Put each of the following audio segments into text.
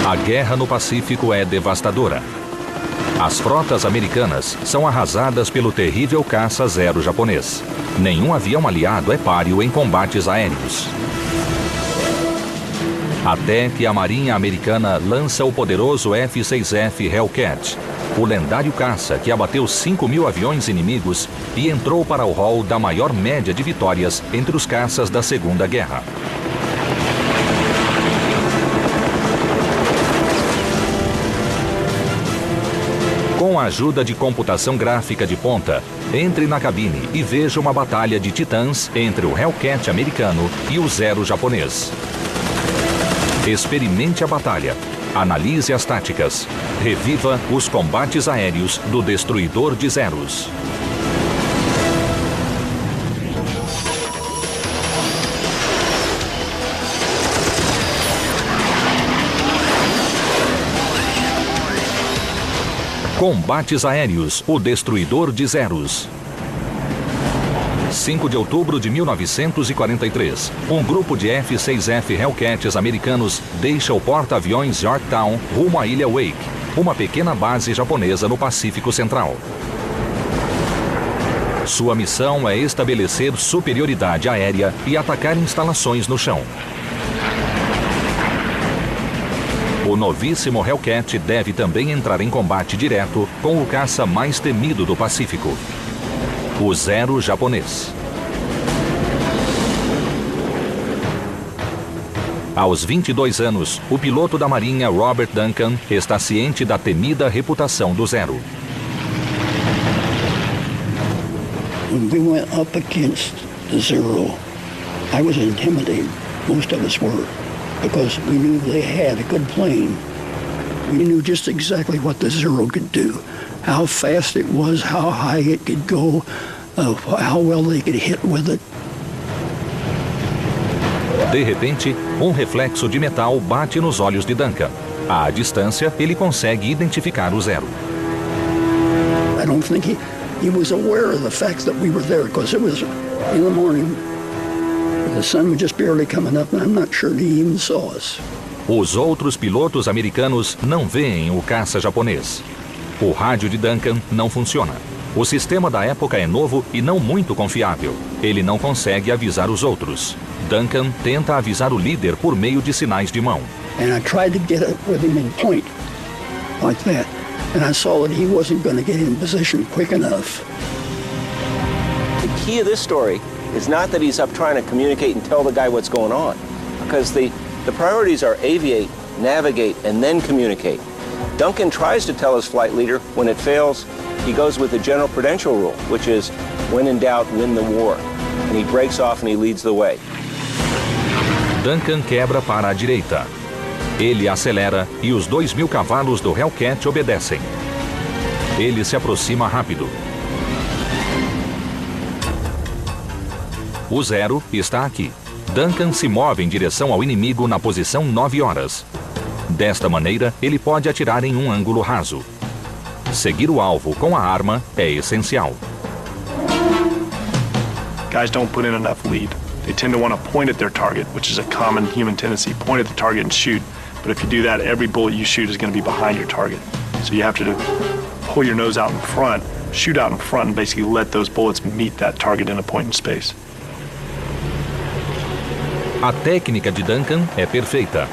A guerra no Pacífico é devastadora. As frotas americanas são arrasadas pelo terrível caça Zero japonês. Nenhum avião aliado é páreo em combates aéreos. Até que a Marinha Americana lança o poderoso F-6F Hellcat, o lendário caça que abateu 5.000 aviões inimigos e entrou para o hall da maior média de vitórias entre os caças da Segunda Guerra. Com a ajuda de computação gráfica de ponta, entre na cabine e veja uma batalha de titãs entre o Hellcat americano e o Zero japonês. Experimente a batalha, analise as táticas, reviva os combates aéreos do destruidor de Zeros. Combates aéreos, o destruidor de Zeros. 5 de outubro de 1943, um grupo de F-6F Hellcats americanos deixa o porta-aviões Yorktown rumo à ilha Wake, uma pequena base japonesa no Pacífico Central. Sua missão é estabelecer superioridade aérea e atacar instalações no chão. O novíssimo Hellcat deve também entrar em combate direto com o caça mais temido do Pacífico, o Zero japonês. Aos 22 anos, o piloto da Marinha Robert Duncan está ciente da temida reputação do Zero. When we went up against the Zero, I was intimidated. Most of us were, because we knew they had a good plane. We knew just exactly what the Zero could do, how fast it was, how high it could go, how well they could hit with it. De repente, um reflexo de metal bate nos olhos de Duncan. À distância, ele consegue identificar o Zero. I don't think he was aware of the fact that we were there, because it was in the morning. The sun was just barely coming up, and I'm not sure he even saw us. Os outros pilotos americanos não veem o caça japonês. O rádio de Duncan não funciona. O sistema da época é novo e não muito confiável. Ele não consegue avisar os outros. Duncan tenta avisar o líder por meio de sinais de mão. And I tried to get up with him in point, like that. And I saw that he wasn't going to get in position quick enough. The key of this story is not that he's up trying to communicate and tell the guy what's going on, because the priorities are aviate, navigate, and then communicate. Duncan tries to tell his flight leader. When it fails, he goes with the general prudential rule, which is, when in doubt, win the war. And he breaks off and he leads the way. Duncan quebra para a direita. Ele acelera e os 2.000 cavalos do Hellcat obedecem. Ele se aproxima rápido. O Zero está aqui. Duncan se move em direção ao inimigo na posição 9 horas. Desta maneira, ele pode atirar em um ângulo raso. Seguir o alvo com a arma é essencial. Guys don't put in enough lead. They tend to want to point at their target, which is a common human tendency. Point at the target and shoot. But if you do that, every bullet you shoot is going to be behind your target. So you have to pull your nose out in front, shoot out in front, and basically let those bullets meet that target in a point in space. A técnica de Duncan é perfeita.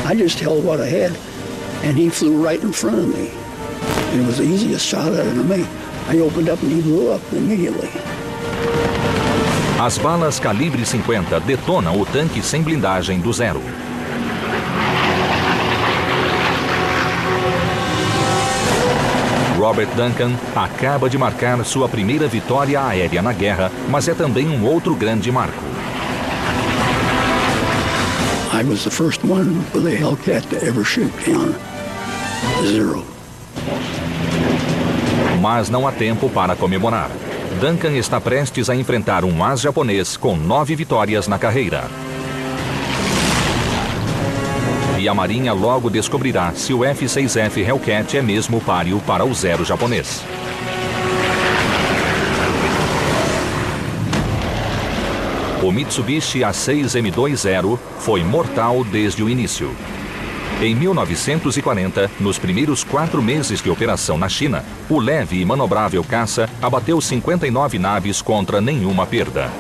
I just held what I had, and he flew right in front of me. It was the easiest shot I ever made. I opened up and he blew up immediately. As balas calibre 50 detonam o tanque sem blindagem do Zero. Robert Duncan acaba de marcar sua primeira vitória aérea na guerra, mas é também um outro grande marco. I was the first one with a Hellcat to ever shoot down Zero. Mas não há tempo para comemorar. Duncan está prestes a enfrentar um as japonês com 9 vitórias na carreira. E a Marinha logo descobrirá se o F-6F Hellcat é mesmo páreo para o Zero japonês. O Mitsubishi A6M2 foi mortal desde o início. Em 1940, nos primeiros 4 meses de operação na China, o leve e manobrável caça abateu 59 naves contra nenhuma perda.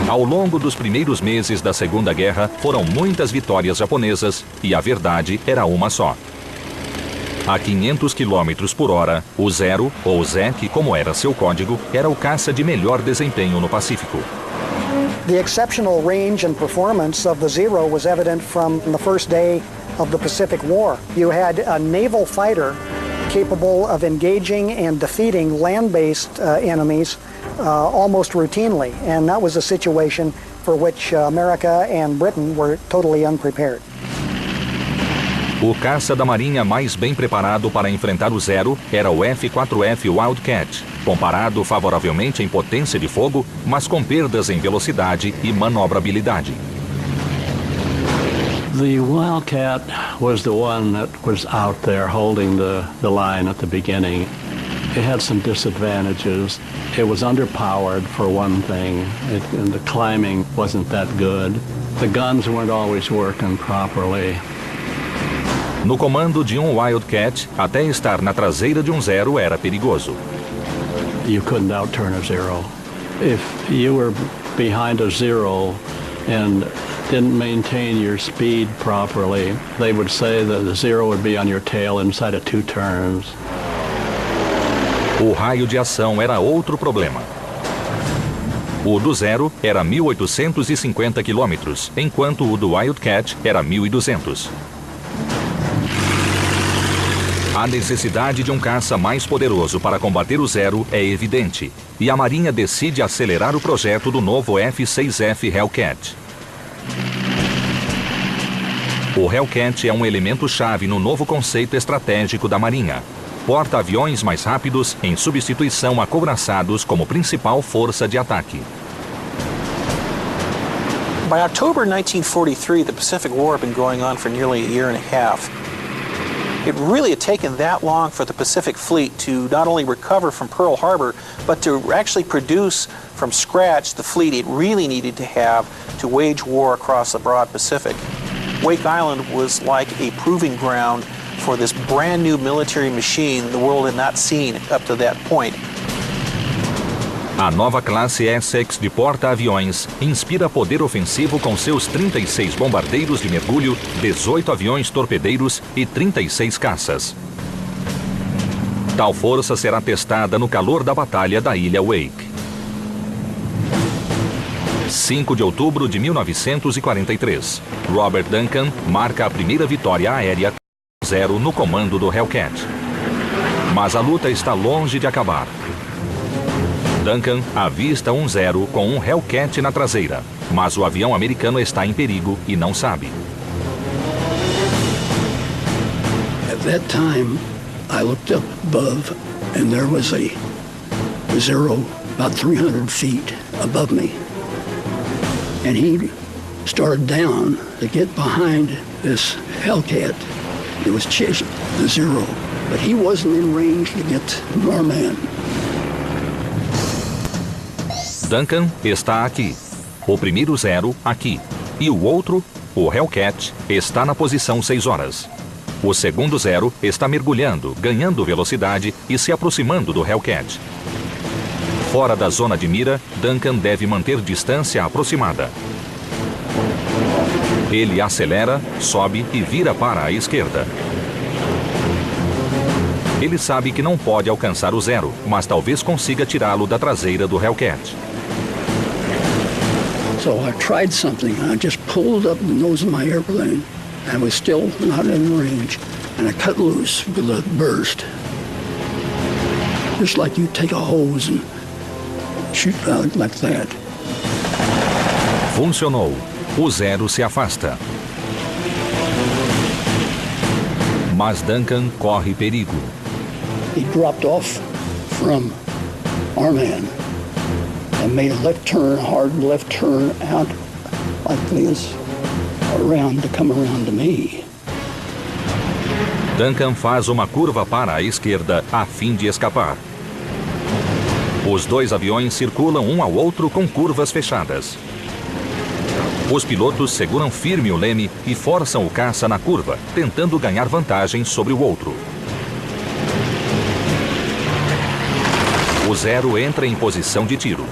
Ao longo dos primeiros meses da Segunda Guerra, foram muitas vitórias japonesas e a verdade era uma só. A 500 km por hora, o Zero, ou Zek, como era seu código, era o caça de melhor desempenho no Pacífico. The exceptional range and performance of the Zero was evident from the first day of the Pacific War. You had a naval fighter capable of engaging and defeating land-based enemies almost routinely, and that was a situation for which America and Britain were totally unprepared. O caça da Marinha mais bem preparado para enfrentar o Zero era o F-4F Wildcat, comparado favoravelmente em potência de fogo, mas com perdas em velocidade e manobrabilidade. The Wildcat was the one that was out there holding the line at the beginning. It had some disadvantages. It was underpowered for one thing, and the climbing wasn't that good. The guns weren't always working properly. No comando de um Wildcat, até estar na traseira de um Zero era perigoso. You couldn't outturn a Zero. If you were behind a Zero and didn't maintain your speed properly, they would say that the Zero would be on your tail inside of 2 turns. O raio de ação era outro problema. O do Zero era 1.850 km, enquanto o do Wildcat era 1.200. A necessidade de um caça mais poderoso para combater o Zero é evidente, e a Marinha decide acelerar o projeto do novo F-6F Hellcat. O Hellcat é um elemento-chave no novo conceito estratégico da Marinha. Porta-aviões mais rápidos em substituição a couraçados como principal força de ataque. By October 1943, the Pacific War had been going on for nearly a year and a half. It really had taken that long for the Pacific Fleet to not only recover from Pearl Harbor, but to actually produce from scratch the fleet it really needed to have to wage war across the broad Pacific. Wake Island was like a proving ground for this brand new military machine the world had not seen up to that point. A nova classe Essex de porta-aviões inspira poder ofensivo com seus 36 bombardeiros de mergulho, 18 aviões torpedeiros e 36 caças. Tal força será testada no calor da batalha da Ilha Wake. 5 de outubro de 1943. Robert Duncan marca a primeira vitória aérea Zero no comando do Hellcat. Mas a luta está longe de acabar. Duncan avista um Zero com um Hellcat na traseira, mas o avião americano está em perigo e não sabe. At that time, I looked up above, and there was a Zero about 300 feet above me. And he started down to get behind this Hellcat. It was chasing the Zero, but he wasn't in range to get our man. Duncan está aqui. O primeiro Zero aqui. E o outro, o Hellcat, está na posição 6 horas. O segundo Zero está mergulhando, ganhando velocidade e se aproximando do Hellcat. Fora da zona de mira, Duncan deve manter distância aproximada. Ele acelera, sobe e vira para a esquerda. Ele sabe que não pode alcançar o Zero, mas talvez consiga tirá-lo da traseira do Hellcat. So I tried something. I just pulled up the nose of my airplane. I was still not in range, and I cut loose with a burst. Just like you take a hose and shoot out like that. Funcionou. O Zero se afasta. Mas Duncan corre perigo. He dropped off from our man and made a left turn, hard left turn out like this, around to come around to me. Duncan faz uma curva para a esquerda a fim de escapar. Os dois aviões circulam um ao outro com curvas fechadas. Os pilotos seguram firme o leme e forçam o caça na curva, tentando ganhar vantagem sobre o outro. O Zero entra em posição de tiro.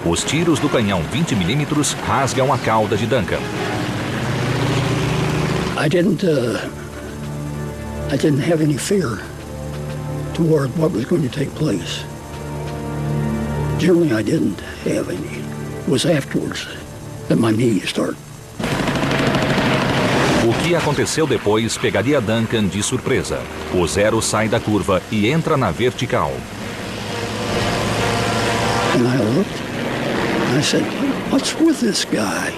Os tiros do canhão 20 mm rasgam a cauda de Duncan. I didn't have any fear toward what was going to take place. Generally, I didn't have any. It was afterwards that my knees started. O que aconteceu depois pegaria Duncan de surpresa. O Zero sai da curva e entra na vertical. And I looked, and I said, what's with this guy?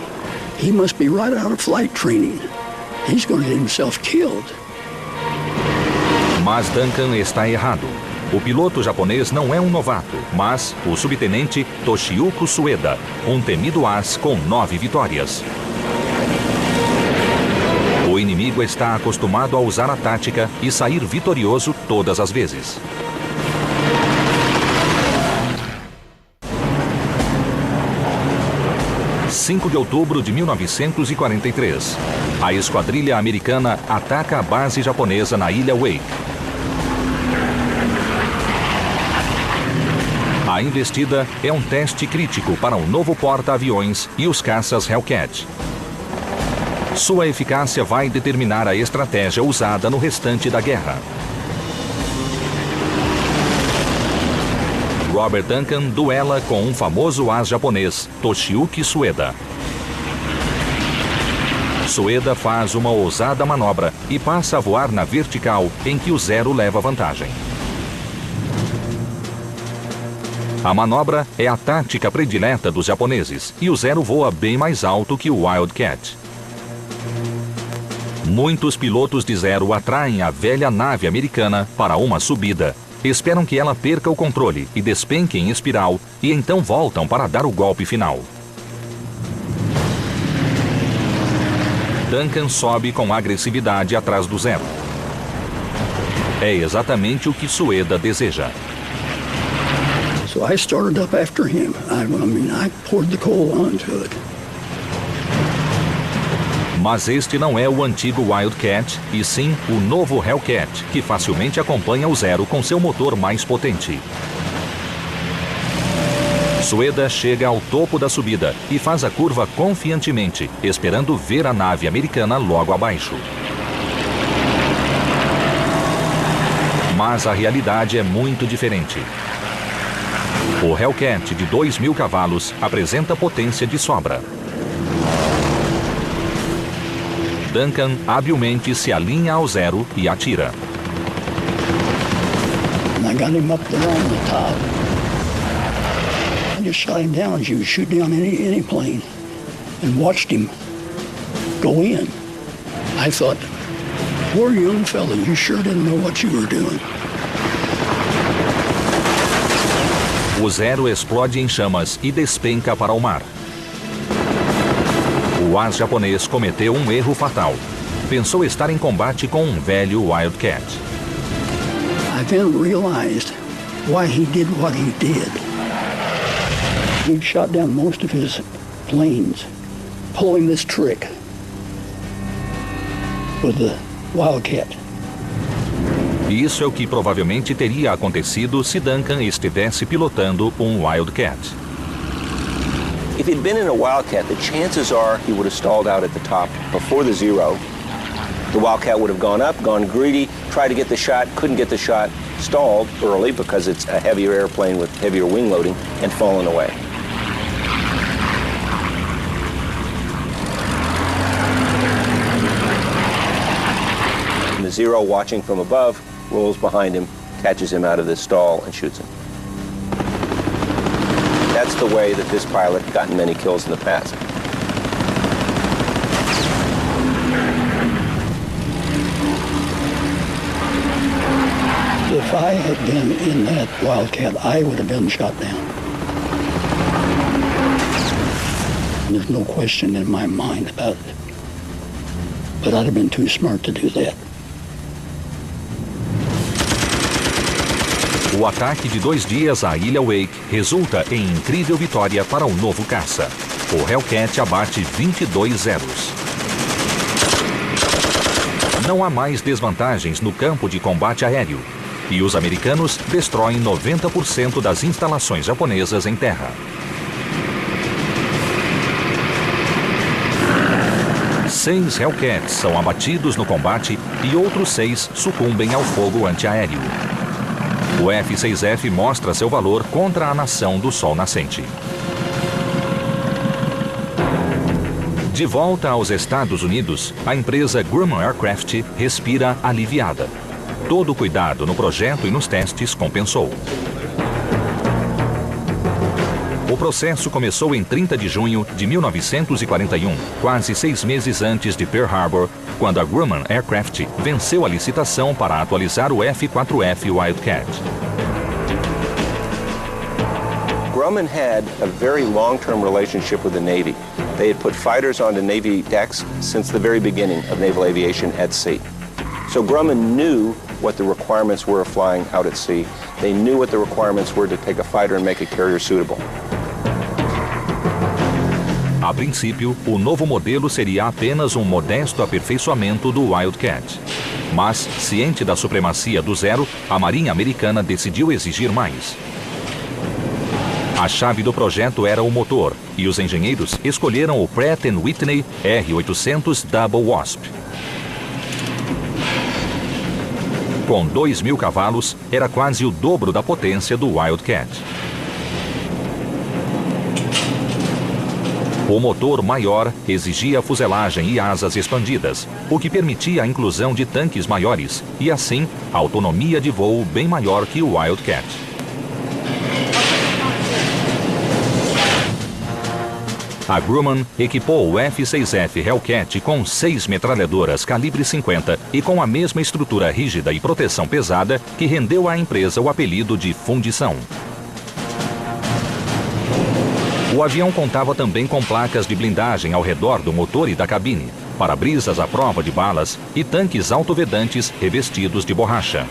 He must be right out of flight training. He's going to get himself killed. Mas Duncan está errado. O piloto japonês não é um novato, mas o subtenente Toshiyuki Sueda, um temido as com 9 vitórias. O inimigo está acostumado a usar a tática e sair vitorioso todas as vezes. (5 de outubro de 1943. A esquadrilha americana ataca a base japonesa na ilha Wake. A investida é um teste crítico para o novo porta-aviões e os caças Hellcat. Sua eficácia vai determinar a estratégia usada no restante da guerra. Robert Duncan duela com um famoso as japonês, Toshiyuki Sueda. Sueda faz uma ousada manobra e passa a voar na vertical, em que o Zero leva vantagem. A manobra é a tática predileta dos japoneses e o Zero voa bem mais alto que o Wildcat. Muitos pilotos de Zero atraem a velha nave americana para uma subida. Esperam que ela perca o controle e despenque em espiral e então voltam para dar o golpe final. Duncan sobe com agressividade atrás do Zero. É exatamente o que Sueda deseja. So I started up after him. I poured the coal onto it. Mas este não é o antigo Wildcat, e sim o novo Hellcat, que facilmente acompanha o Zero com seu motor mais potente. Sueda chega ao topo da subida e faz a curva confiantemente, esperando ver a nave americana logo abaixo. Mas a realidade é muito diferente. O Hellcat de 2.000 cavalos apresenta potência de sobra. Duncan habilmente se alinha ao Zero e atira. And I got him up there on the top. I just shot him down as you would shoot down any plane and watched him go in. I thought, poor young fella, you sure didn't know what you were doing. O Zero explode em chamas e despenca para o mar. O as japonês cometeu um erro fatal. Pensou estar em combate com um velho Wildcat. I then realized why he did what he did. He'd shot down most of his planes, pulling this trick with the Wildcat. E isso é o que provavelmente teria acontecido se Duncan estivesse pilotando um Wildcat. If he'd been in a Wildcat, the chances are he would have stalled out at the top before the Zero. The Wildcat would have gone up, gone greedy, tried to get the shot, couldn't get the shot, stalled early because it's a heavier airplane with heavier wing loading, and fallen away. And the Zero, watching from above, rolls behind him, catches him out of this stall, and shoots him. That's the way that this pilot had gotten many kills in the past. If I had been in that Wildcat, I would have been shot down. There's no question in my mind about it. But I'd have been too smart to do that. O ataque de 2 dias à Ilha Wake resulta em incrível vitória para o novo caça. O Hellcat abate 22 zeros. Não há mais desvantagens no campo de combate aéreo. E os americanos destroem 90% das instalações japonesas em terra. 6 Hellcats são abatidos no combate e outros 6 sucumbem ao fogo antiaéreo. O F-6F mostra seu valor contra a nação do Sol Nascente. De volta aos Estados Unidos, a empresa Grumman Aircraft respira aliviada. Todo o cuidado no projeto e nos testes compensou. O processo começou em 30 de junho de 1941, quase 6 meses antes de Pearl Harbor, quando a Grumman Aircraft venceu a licitação para atualizar o F-4F Wildcat. Grumman had a very long-term relationship with the Navy. They had put fighters onto Navy decks since the very beginning of naval aviation at sea. So Grumman knew what the requirements were of flying out at sea. They knew what the requirements were to take a fighter and make a carrier suitable. A princípio, o novo modelo seria apenas um modesto aperfeiçoamento do Wildcat. Mas, ciente da supremacia do Zero, a Marinha Americana decidiu exigir mais. A chave do projeto era o motor, e os engenheiros escolheram o Pratt & Whitney R800 Double Wasp. Com 2.000 cavalos, era quase o dobro da potência do Wildcat. O motor maior exigia fuselagem e asas expandidas, o que permitia a inclusão de tanques maiores e, assim, autonomia de voo bem maior que o Wildcat. A Grumman equipou o F-6F Hellcat com 6 metralhadoras calibre 50 e com a mesma estrutura rígida e proteção pesada que rendeu à empresa o apelido de fundição. O avião contava também com placas de blindagem ao redor do motor e da cabine, para-brisas à prova de balas e tanques autovedantes revestidos de borracha.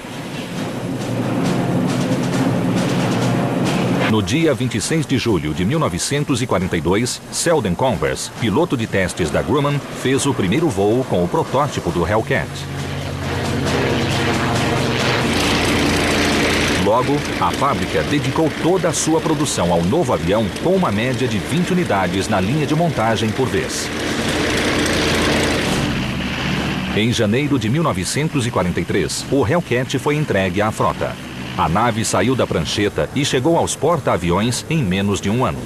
No dia 26 de julho de 1942, Selden Converse, piloto de testes da Grumman, fez o primeiro voo com o protótipo do Hellcat. Logo, a fábrica dedicou toda a sua produção ao novo avião com uma média de 20 unidades na linha de montagem por vez. Em janeiro de 1943, o Hellcat foi entregue à frota. A nave saiu da prancheta e chegou aos porta-aviões em menos de um ano.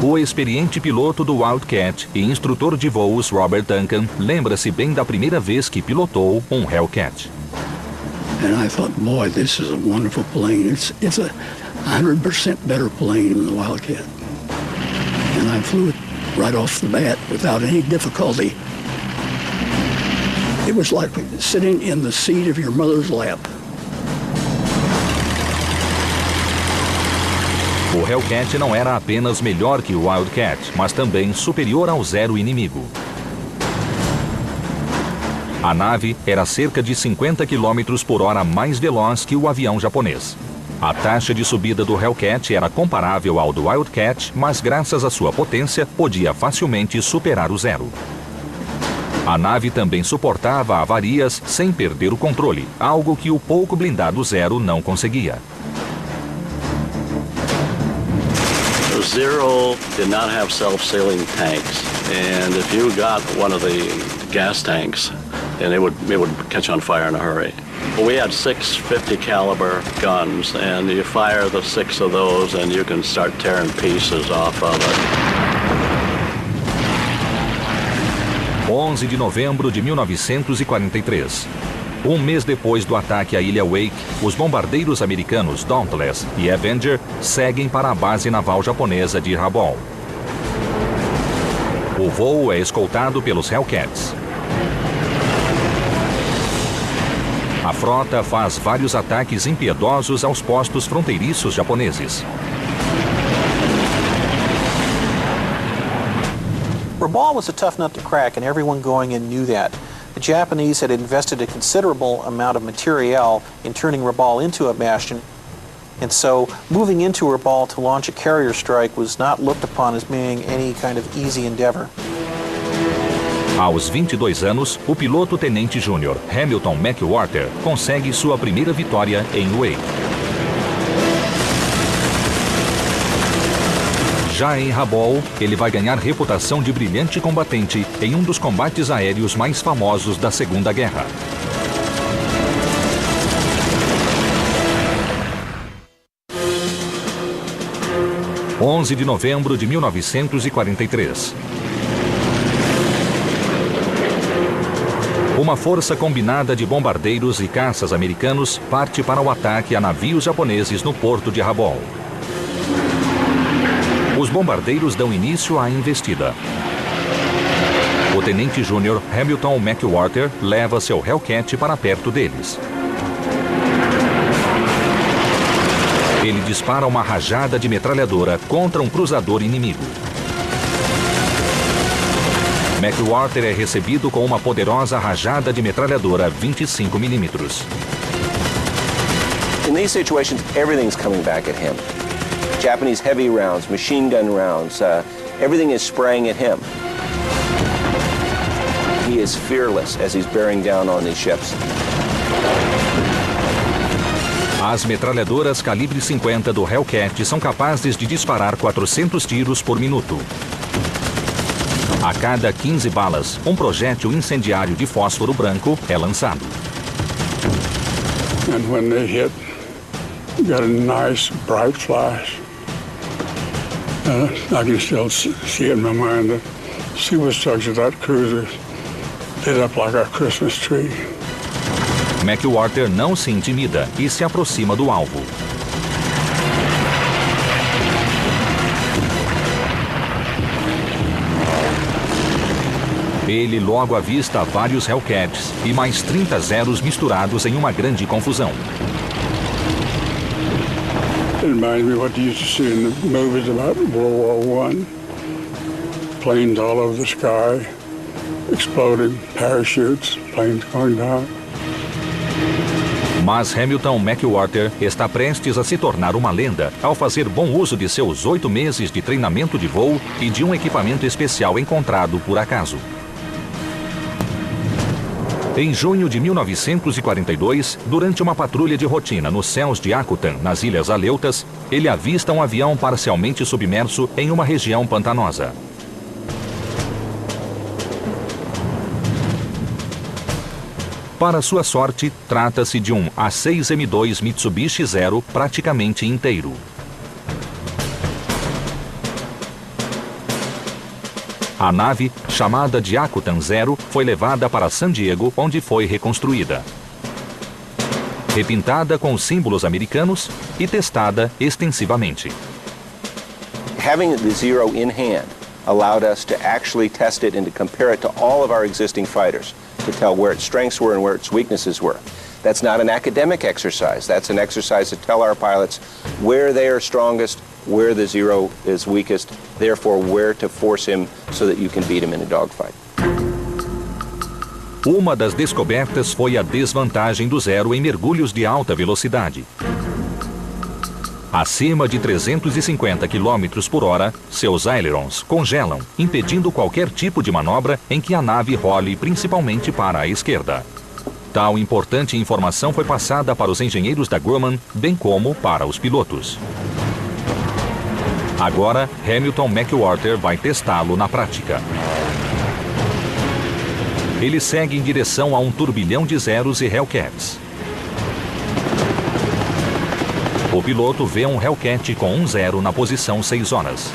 O experiente piloto do Wildcat e instrutor de voos Robert Duncan lembra-se bem da primeira vez que pilotou um Hellcat. And I thought, boy, this is a wonderful plane. It's a 100% better plane than the Wildcat. And I flew it right off the bat without any difficulty. It was like sitting in the seat of your mother's lap. O Hellcat não era apenas melhor que o Wildcat, mas também superior ao Zero inimigo. A nave era cerca de 50 km por hora mais veloz que o avião japonês. A taxa de subida do Hellcat era comparável ao do Wildcat, mas graças à sua potência, podia facilmente superar o Zero. A nave também suportava avarias sem perder o controle, algo que o pouco blindado Zero não conseguia. The Zero did not have self-sealing tanks, and if you got one of the gas tanks, then it would catch on fire in a hurry. We had 6 50 caliber guns, and you fire the 6 of those, and you can start tearing pieces off of it. 11 de novembro de 1943. Um mês depois do ataque à Ilha Wake, os bombardeiros americanos Dauntless e Avenger seguem para a base naval japonesa de Rabaul. O voo é escoltado pelos Hellcats. A frota faz vários ataques impiedosos aos postos fronteiriços japoneses. Rabaul was a tough nut to crack, and everyone going in knew that. The Japanese had invested a considerable amount of materiel in turning Rabaul into a bastion, and so moving into Rabaul to launch a carrier strike was not looked upon as being any kind of easy endeavor. Aos 22 anos, o piloto tenente júnior Hamilton McWhorter consegue sua primeira vitória em Wake. Já em Rabaul, ele vai ganhar reputação de brilhante combatente em um dos combates aéreos mais famosos da Segunda Guerra. – 11 de novembro de 1943. Uma força combinada de bombardeiros e caças americanos parte para o ataque a navios japoneses no porto de Rabaul. Os bombardeiros dão início à investida. O tenente júnior Hamilton McWhorter leva seu Hellcat para perto deles. Ele dispara uma rajada de metralhadora contra um cruzador inimigo. McWhorter é recebido com uma poderosa rajada de metralhadora 25 mm. In these situations, everything's coming back at him. Japanese heavy rounds, machine gun rounds, everything is spraying at him. He is fearless as he's bearing down on these ships. As metralhadoras calibre 50 do Hellcat são capazes de disparar 400 tiros por minuto. A cada 15 balas, um projétil incendiário de fósforo branco é lançado. And when they hit, you got a nice bright flash. I can still see in my mind the superstructure of that cruiser lit up like a Christmas tree. McWhorter não se intimida e se aproxima do alvo. Ele logo avista vários Hellcats e mais 30 zeros misturados em uma grande confusão. It reminds me what you used to see in the movies about World War I. Planes all over the sky, exploding, parachutes, planes going down. Mas Hamilton McWhorter está prestes a se tornar uma lenda ao fazer bom uso de seus 8 meses de treinamento de voo e de um equipamento especial encontrado por acaso. Em junho de 1942, durante uma patrulha de rotina nos céus de Akutan, nas Ilhas Aleutas, ele avista um avião parcialmente submerso em uma região pantanosa. Para sua sorte, trata-se de um A6M2 Mitsubishi Zero praticamente inteiro. A nave, chamada de Akutan Zero, foi levada para San Diego, onde foi reconstruída. Repintada com os símbolos americanos e testada extensivamente. Having the Zero in hand allowed us to actually test it and to compare it to all of our existing fighters, to tell where its strengths were and where its weaknesses were. That's not an academic exercise. That's an exercise to tell our pilots where they are strongest, where the Zero is weakest, therefore where to force him so that you can beat him in a dogfight. Uma das descobertas foi a desvantagem do Zero em mergulhos de alta velocidade. Acima de 350 km por hora, seus ailerons congelam, impedindo qualquer tipo de manobra em que a nave role principalmente para a esquerda. Tal importante informação foi passada para os engenheiros da Grumman, bem como para os pilotos. Agora, Hamilton McWhorter vai testá-lo na prática. Ele segue em direção a um turbilhão de zeros e Hellcats. O piloto vê um Hellcat com um zero na posição 6 horas.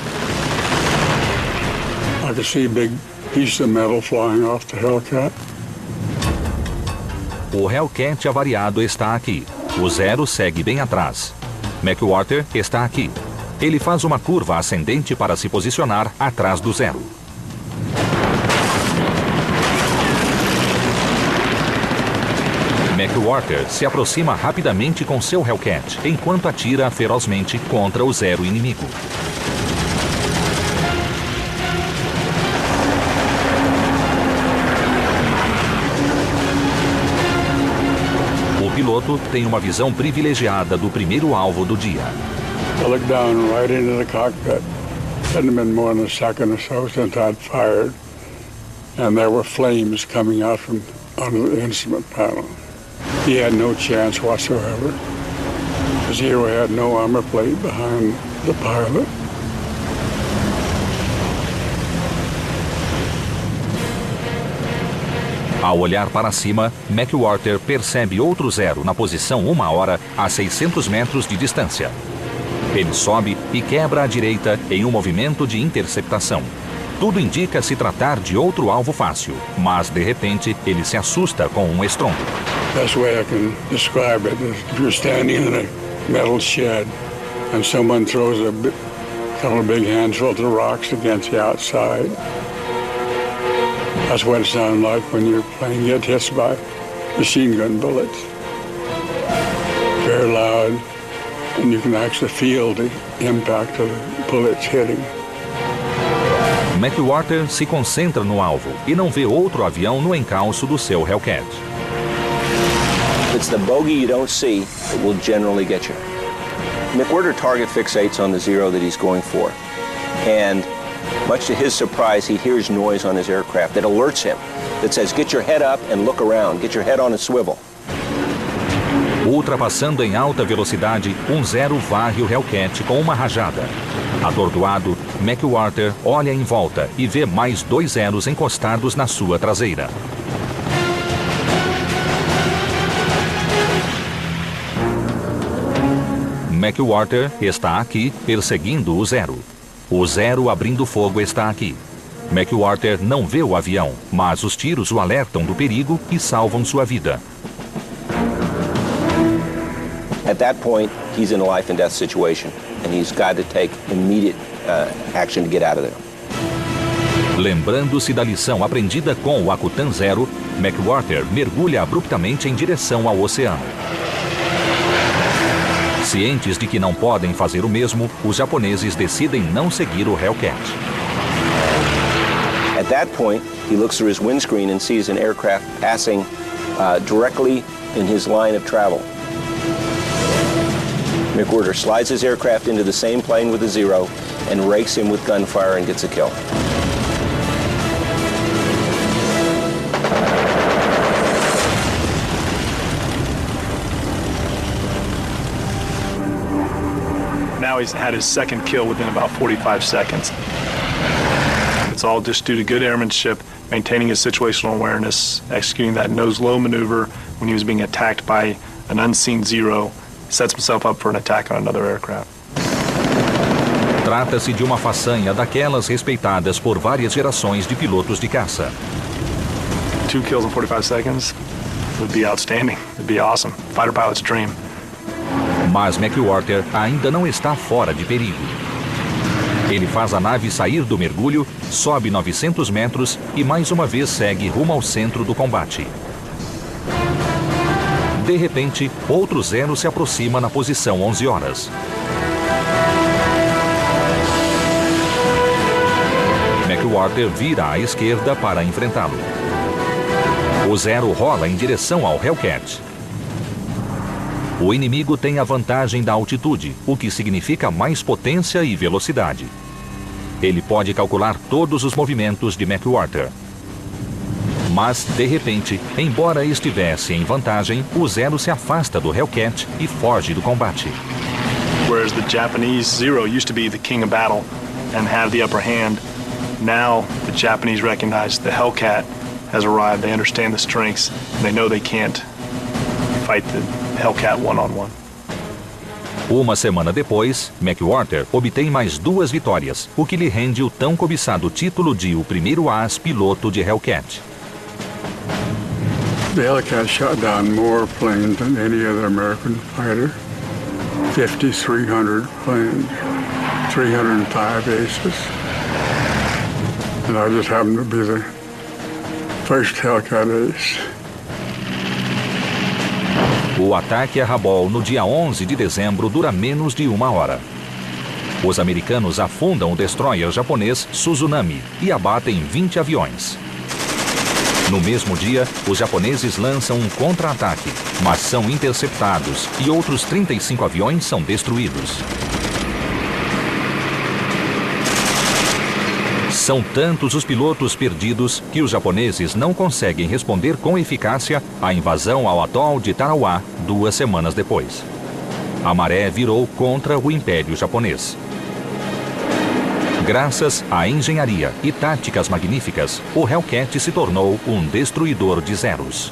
I could see a big piece of metal flying off the Hellcat. O Hellcat avariado está aqui. O Zero segue bem atrás. McWhorter está aqui. Ele faz uma curva ascendente para se posicionar atrás do Zero. McWhorter se aproxima rapidamente com seu Hellcat, enquanto atira ferozmente contra o Zero inimigo. piloto tem uma visão privilegiada do primeiro alvo do dia. I looked down right into the cockpit. Hadn't been more than a second or so since I'd fired, and there were flames coming out from under the instrument panel. He had no chance whatsoever. Zero had no armor plate behind the pilot. Ao olhar para cima, McWhorter percebe outro Zero na posição 1 hora a 600 metros de distância. Ele sobe e quebra à direita em um movimento de interceptação. Tudo indica se tratar de outro alvo fácil, mas de repente ele se assusta com um estrondo. Best way I can describe it is if you're standing in a metal shed and someone throws a couple of big handfuls of rocks against the outside. That's what it sounds like when your plane gets hit by machine gun bullets. Very loud, and you can actually feel the impact of the bullets hitting. McWhorter se concentra no alvo e não vê outro avião no encalço do seu Hellcat. It's the bogey you don't see that will generally get you. McWhorter target fixates on the Zero that he's going for, and much to his surprise, he hears noise on his aircraft that alerts him, that says, get your head up and look around, get your head on a swivel. Ultrapassando em alta velocidade, um Zero varre o Hellcat com uma rajada. Atordoado, McWhorter olha em volta e vê mais 2 Zeros encostados na sua traseira. McWhorter está aqui perseguindo o Zero. O Zero abrindo fogo está aqui. McWhorter não vê o avião, mas os tiros o alertam do perigo e salvam sua vida. At that point, he's in a life and death situation, and he's got to take immediate action to get out of there. Lembrando-se da lição aprendida com o Akutan Zero, McWhorter mergulha abruptamente em direção ao oceano. Cientes de que não podem fazer o mesmo, os japoneses decidem não seguir o Hellcat. At that point, he looks through his windscreen and sees an aircraft passing directly in his line of travel. McWhorter slides his aircraft into the same plane with the Zero and rakes him with gunfire and gets a kill. Now he's had his second kill within about 45 seconds. It's all just due to good airmanship, maintaining his situational awareness, executing that nose-low maneuver when he was being attacked by an unseen Zero, sets himself up for an attack on another aircraft. Trata-se de uma façanha daquelas respeitadas por várias gerações de pilotos de caça. 2 kills in 45 seconds would be outstanding. It'd be awesome. Fighter pilot's dream. Mas McWhorter ainda não está fora de perigo. Ele faz a nave sair do mergulho, sobe 900 metros e mais uma vez segue rumo ao centro do combate. De repente, outro Zero se aproxima na posição 11 horas. McWhorter vira à esquerda para enfrentá-lo. O Zero rola em direção ao Hellcat. O inimigo tem a vantagem da altitude, o que significa mais potência e velocidade. Ele pode calcular todos os movimentos de McWhorter. Mas, de repente, embora estivesse em vantagem, o Zero se afasta do Hellcat e foge do combate. Whereas the Japanese Zero used to be the king of battle and have the upper hand, now the Japanese recognize the Hellcat has arrived. They understand the strengths, and they know they can't fight the Hellcat one-on-one. Uma semana depois, McWhorter obtém mais 2 vitórias, o que lhe rende o tão cobiçado título de o primeiro as piloto de Hellcat. The Hellcat shot down more planes than any other American fighter. 5,300 planes, 305 aces. And I just happened to be the first Hellcat ace. O ataque a Rabaul no dia 11 de dezembro dura menos de 1 hora. Os americanos afundam o destroyer japonês Suzunami e abatem 20 aviões. No mesmo dia, os japoneses lançam um contra-ataque, mas são interceptados e outros 35 aviões são destruídos. São tantos os pilotos perdidos que os japoneses não conseguem responder com eficácia à invasão ao atol de Tarawa 2 semanas depois. A maré virou contra o Império Japonês. Graças à engenharia e táticas magníficas, o Hellcat se tornou um destruidor de zeros.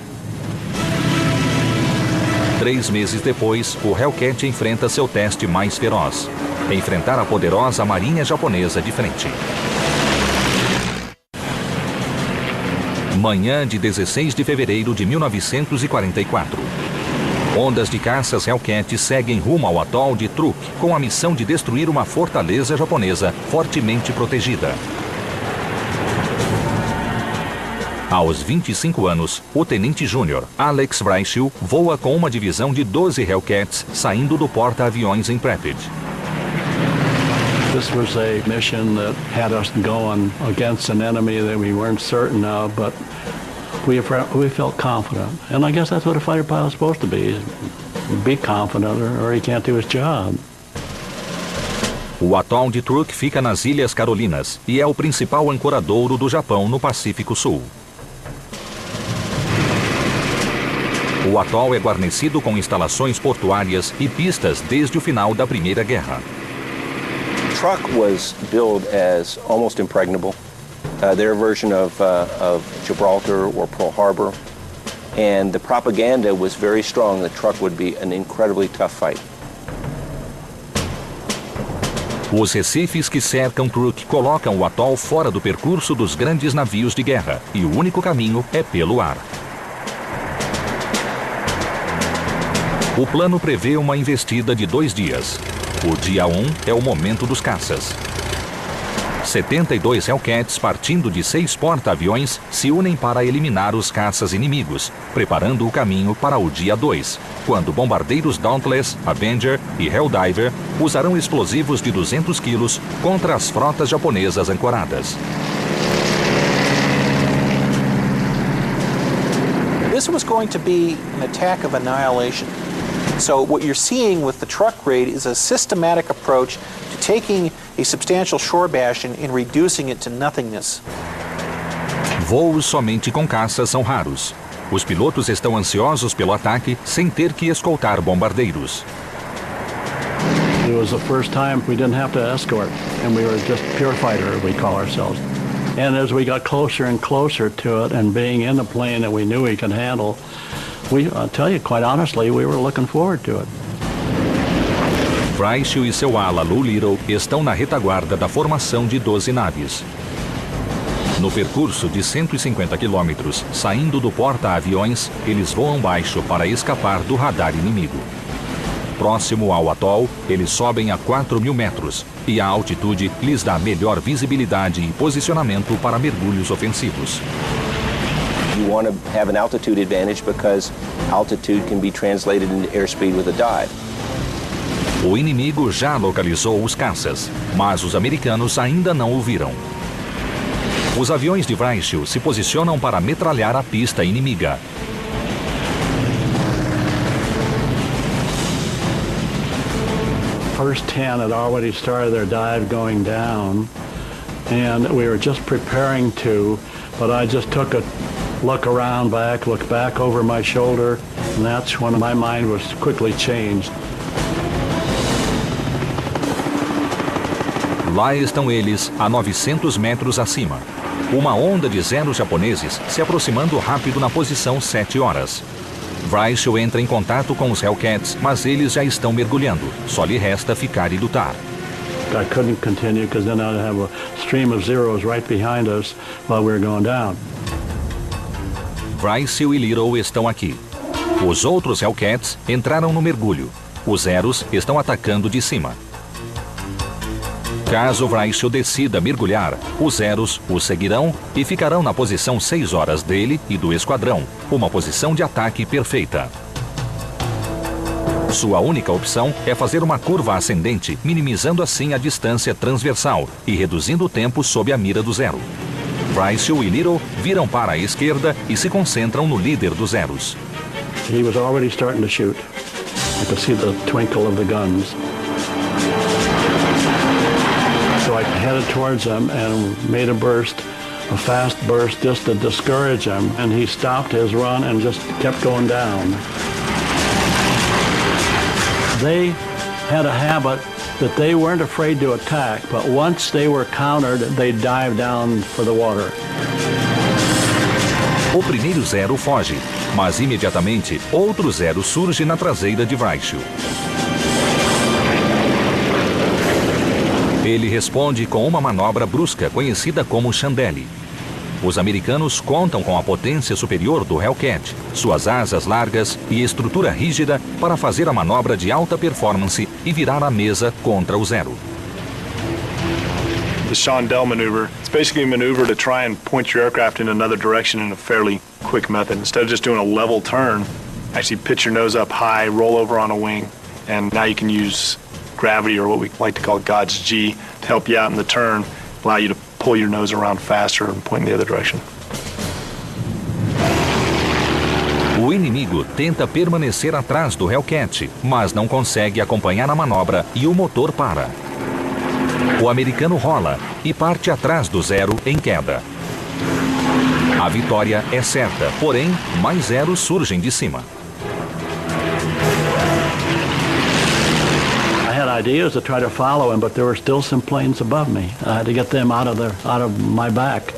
3 meses depois, o Hellcat enfrenta seu teste mais feroz: enfrentar a poderosa marinha japonesa de frente. Manhã de 16 de fevereiro de 1944. Ondas de caças Hellcat seguem rumo ao atol de Truk com a missão de destruir uma fortaleza japonesa fortemente protegida. Aos 25 anos, o tenente júnior Alex Vraischel voa com uma divisão de 12 Hellcats saindo do porta-aviões Intrepid. This was a mission that had us going against an enemy that we weren't certain of, but we felt confident. And I guess that's what a fighter pilot's supposed to be confident or he can't do his job. O atol de Truk fica nas Ilhas Carolinas e é o principal ancoradouro do Japão no Pacífico Sul. O atol é guarnecido com instalações portuárias e pistas desde o final da Primeira Guerra. Truk was billed as almost impregnable, their version of Gibraltar or Pearl Harbor, and the propaganda was very strong that Truk would be an incredibly tough fight. Os recifes que cercam Truk colocam o atol fora do percurso dos grandes navios de guerra e o único caminho é pelo ar. O plano prevê uma investida de 2 dias. O dia 1 é o momento dos caças. 72 Hellcats partindo de 6 porta-aviões se unem para eliminar os caças inimigos, preparando o caminho para o dia 2, quando bombardeiros Dauntless, Avenger e Helldiver usarão explosivos de 200 quilos contra as frotas japonesas ancoradas. This was going to be an attack of annihilation. So what you're seeing with the Truk raid is a systematic approach to taking a substantial shore bastion and reducing it to nothingness. Voos somente com caças são raros. Os pilotos estão ansiosos pelo ataque sem ter que escoltar bombardeiros. It was the first time we didn't have to escort, and we were just pure fighter, we call ourselves. And as we got closer and closer to it, and being in the plane that we knew we could handle, I'll tell you, quite honestly, we were looking forward to it. Vraischel e seu ala Lou Little estão na retaguarda da formação de 12 naves. No percurso de 150 quilômetros, saindo do porta-aviões, eles voam baixo para escapar do radar inimigo. Próximo ao atol, eles sobem a 4.000 metros e a altitude lhes dá melhor visibilidade e posicionamento para mergulhos ofensivos. You want to have an altitude advantage because altitude can be translated into airspeed with a dive. O inimigo já localizou os caças, mas os americanos ainda não o viram. Os aviões de Vraischel se posicionam para metralhar a pista inimiga. First 10 had already started their dive going down, and we were just preparing to, but I just took a looked back over my shoulder, and that's when my mind was quickly changed. Lá estão eles, a 900 metros acima. Uma onda de zeros japoneses se aproximando rápido na posição 7 horas. Vraischel entra em contato com os Hellcats, mas eles já estão mergulhando. Só lhe resta ficar e lutar. I couldn't continue because then I'd have a stream of zeros right behind us while we were going down. Vraischel e Little estão aqui. Os outros Hellcats entraram no mergulho. Os zeros estão atacando de cima. Caso Vraischel decida mergulhar, os zeros o seguirão e ficarão na posição 6 horas dele e do esquadrão, uma posição de ataque perfeita. Sua única opção é fazer uma curva ascendente, minimizando assim a distância transversal e reduzindo o tempo sob a mira do zero. Bryce e Little viram para a esquerda e se concentram no líder dos Zeros. He was already starting to shoot. I could see the twinkle of the guns. So I headed towards him and made a fast burst just to discourage him, and he stopped his run and just kept going down. They had a habit that they weren't afraid to attack, but once they were countered, they'd dive down for the water. O primeiro Zero foge, mas imediatamente outro Zero surge na traseira de Bryce. Ele responde com uma manobra brusca conhecida como chandelle. Os americanos contam com a potência superior do Hellcat, suas asas largas e estrutura rígida para fazer a manobra de alta performance e virar a mesa contra o Zero. The chandelle maneuver, it's basically a maneuver to try and point your aircraft in another direction in a fairly quick method. Instead of just doing a level turn, actually pitch your nose up high, roll over on a wing, and now you can use gravity, or what we like to call God's G, to help you out in the turn, allow you to pull your nose around faster and point in the other direction. O inimigo tenta permanecer atrás do Hellcat, mas não consegue acompanhar a manobra e o motor para. O americano rola e parte atrás do Zero em queda. A vitória é certa, porém, mais Zeros surgem de cima. I had ideas to try to follow him, but there were still some planes above me. I had to get them out of my back.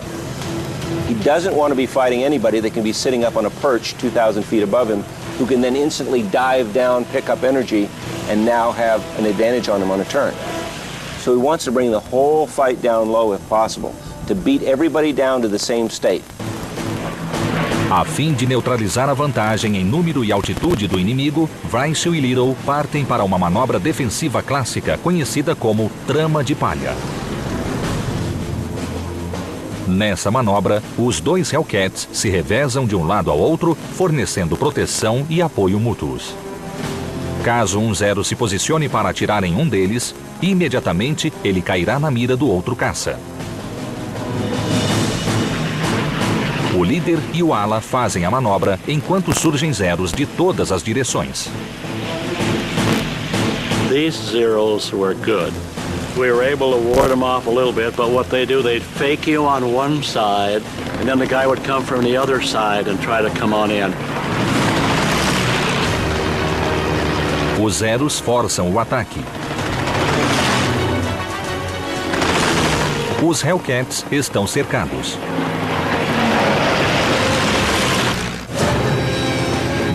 He doesn't want to be fighting anybody that can be sitting up on a perch 2,000 feet above him, who can then instantly dive down, pick up energy, and now have an advantage on him on a turn. So he wants to bring the whole fight down low if possible, to beat everybody down to the same state. A fim de neutralizar a vantagem em número e altitude do inimigo, Bryce e Little partem para uma manobra defensiva clássica conhecida como trama de palha. Nessa manobra, os dois Hellcats se revezam de um lado ao outro, fornecendo proteção e apoio mútuos. Caso um Zero se posicione para atirar em um deles, imediatamente ele cairá na mira do outro caça. O líder e o ala fazem a manobra enquanto surgem Zeros de todas as direções. These Zeros were good. We were able to ward them off a little bit, but what they do, they'd fake you on one side, and then the guy would come from the other side and try to come on in. Os Zeros forçam o ataque. Os Hellcats estão cercados.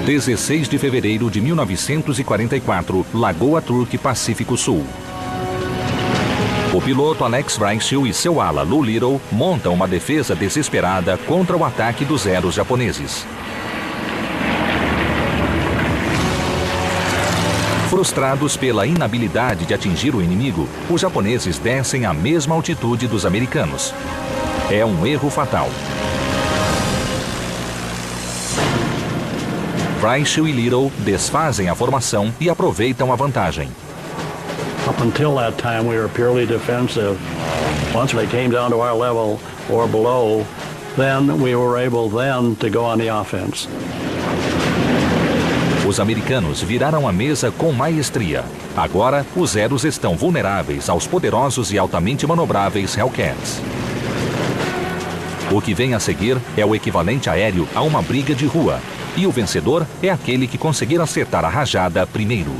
16 de fevereiro de 1944, Lagoa Turk, Pacífico Sul. O piloto Alex Bryce e seu ala Lou Little montam uma defesa desesperada contra o ataque dos Zeros japoneses. Frustrados pela inabilidade de atingir o inimigo, os japoneses descem à mesma altitude dos americanos. É um erro fatal. Bryce e Little desfazem a formação e aproveitam a vantagem. Up until that time, we were purely defensive. Once they came down to our level or below, then we were able then to go on the offense. Os americanos viraram a mesa com maestria. Agora, os Zeros estão vulneráveis aos poderosos e altamente manobráveis Hellcats. O que vem a seguir é o equivalente aéreo a uma briga de rua. E o vencedor é aquele que conseguir acertar a rajada primeiro.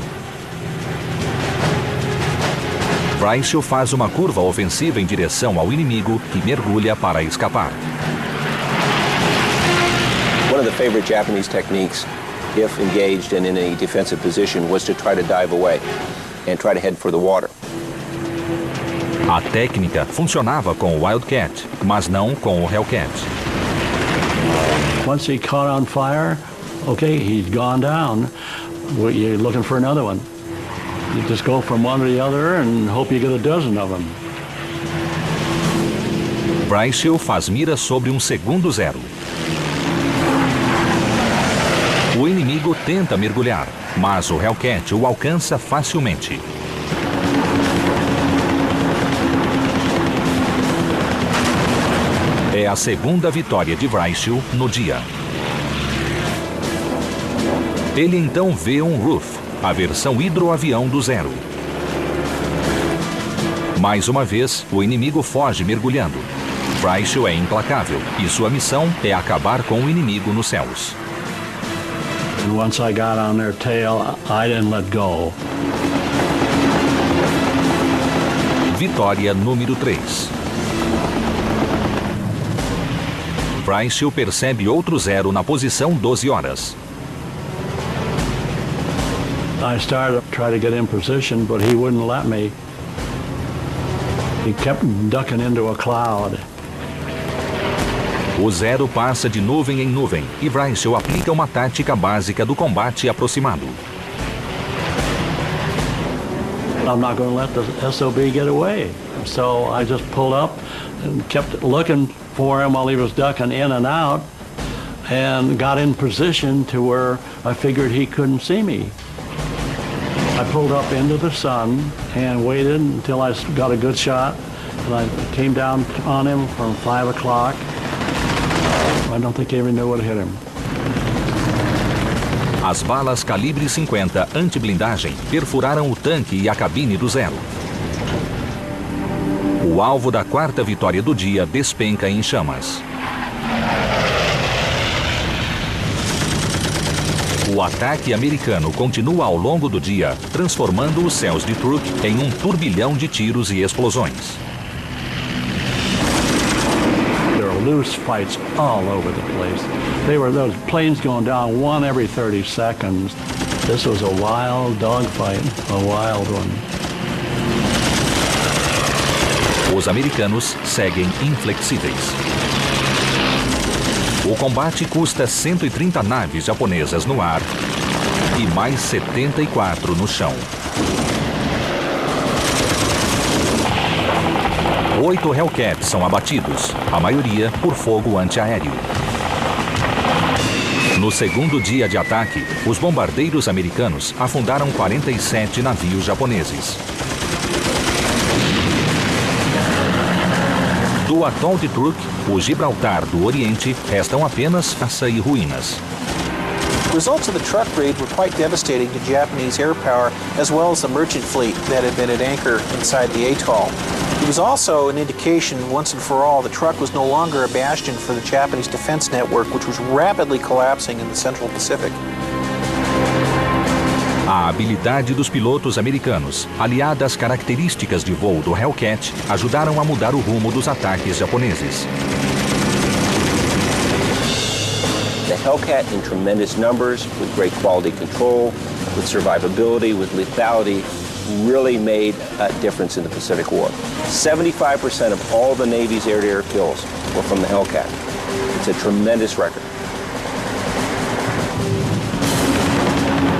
Bryce faz uma curva ofensiva em direção ao inimigo, que mergulha para escapar. One of the favorite Japanese techniques, if engaged and in a defensive position, was to try to dive away and try to head for the water. A técnica funcionava com o Wildcat, mas não com o Hellcat. Once he caught on fire, okay, he's gone down. You're looking for another one. You just go from one to the other and hope you get a dozen of them. Bryce faz mira sobre um segundo Zero. O inimigo tenta mergulhar, mas o Hellcat o alcança facilmente. é a segunda vitória de Wrighthill no dia. Ele então vê um Roof, a versão hidroavião do Zero. Mais uma vez, o inimigo foge mergulhando. Wrighthill é implacável e sua missão é acabar com o inimigo nos céus. And once I got on their tail, I didn't let go. Vitória número 3. Wrighthill percebe outro Zero na posição 12 horas. I started to try to get in position, but he wouldn't let me. He kept ducking into a cloud. O Zero passa de nuvem em nuvem e Wrighthill aplica uma tática básica do combate aproximado. I'm not going to let the SOB get away. So I just pulled up and kept looking for him while he was ducking in and out and got in position to where I figured he couldn't see me. I pulled up into the sun and waited until I got a good shot, and I came down on him from 5 o'clock. I don't think he even knew what hit him. As balas calibre 50 anti-blindagem perfuraram o tanque e a cabine do Zero. O alvo da quarta vitória do dia despenca em chamas. O ataque americano continua ao longo do dia, transformando os céus de Truk em um turbilhão de tiros e explosões. There were loose fights all over the place. There were those planes going down one every 30 seconds. This was a wild dogfight, a wild one. Os americanos seguem inflexíveis. O combate custa 130 naves japonesas no ar e mais 74 no chão. 8 Hellcats são abatidos, a maioria por fogo antiaéreo. No segundo dia de ataque, os bombardeiros americanos afundaram 47 navios japoneses. Do atol de Truk, o Gibraltar do Oriente, restam apenas caça e ruínas. Results of the Truk raid were quite devastating to Japanese air power as well as the merchant fleet that had been at anchor inside the atoll. It was also an indication, once and for all, the Truk was no longer a bastion for the Japanese defense network, which was rapidly collapsing in the Central Pacific. A habilidade dos pilotos americanos, aliada às características de voo do Hellcat, ajudaram a mudar o rumo dos ataques japoneses. The Hellcat in tremendous numbers, with great quality control, with survivability, with lethality, really made a difference in the Pacific War. 75% of all the Navy's air-to-air kills were from the Hellcat. It's a tremendous record.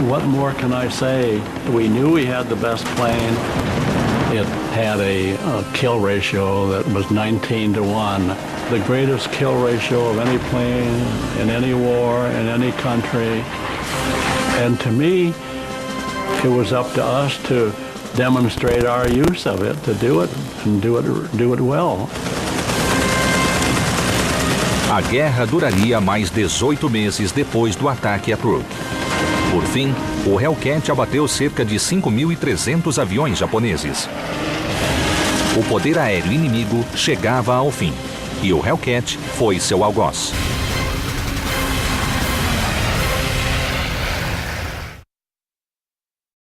What more can I say? We knew we had the best plane. It had a kill ratio that was 19-1. The greatest kill ratio of any plane in any war, in any country. And to me, it was up to us to demonstrate our use of it, to do it, and do it well. A guerra duraria mais 18 meses depois do ataque a Truk. Por fim, o Hellcat abateu cerca de 5.300 aviões japoneses. O poder aéreo inimigo chegava ao fim, e o Hellcat foi seu algoz.